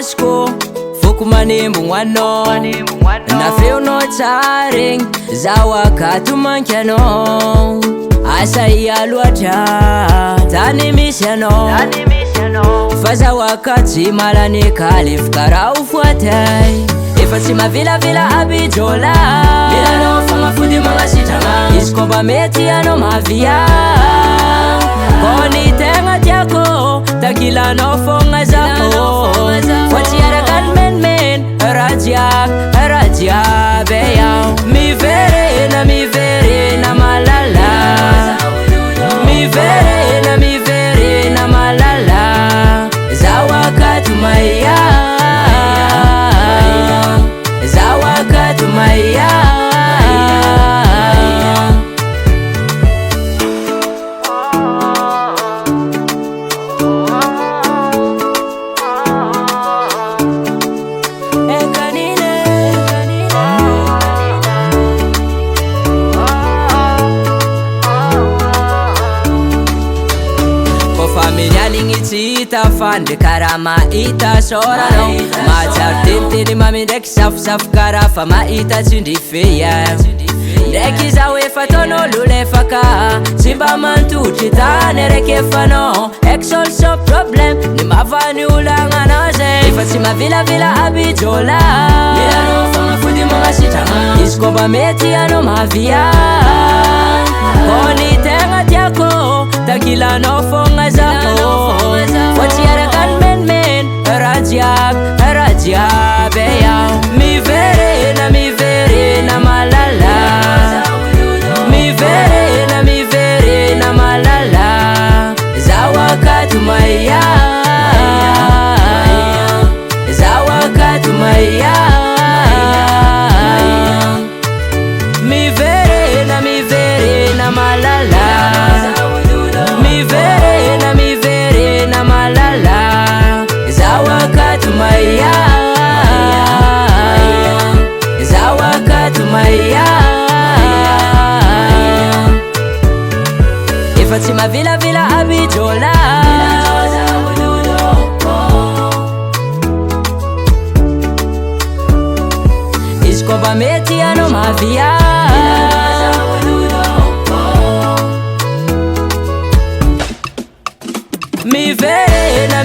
masoko foko manembo ngwano na feo no tsareng zaho akato manky anao asa ialoatra tany misy anao fa zaho akato malane kalefoka raha ho foatay efa tsy mavilavila abijola milanao fagnafody magnasitragna izy ko mba mety anao mavia ko ny tegna tiako takilanao fogna zaho fa tsy araka ny menmen raha jiaby yaho miverena malala miverena malala zaho akato maia zaho akato maia Fande kara maita sorano matsaro teniteny mami ndraiky safosafu kara fa maita tsindrifeya ndraiky zaho efa taon'olo lefaka tsy mba mantotry tany raiky efanao eky solution problem ny mavany olagnanao zay efa tsy mavilavila abijola milanao fagnafody magnasitragna izy ko mba mety anao mavia ko ny tegna tiako takilanao fogna zaho fa tsy araka ny menmen raha jiaby yaho miverena malala miverena malala zaho akato maia zaho akato maia miverena malala miverena malala zaho akato maia zaho akato maia efa tsy mavilavila abijola izy ko mba mety anao mavia miverena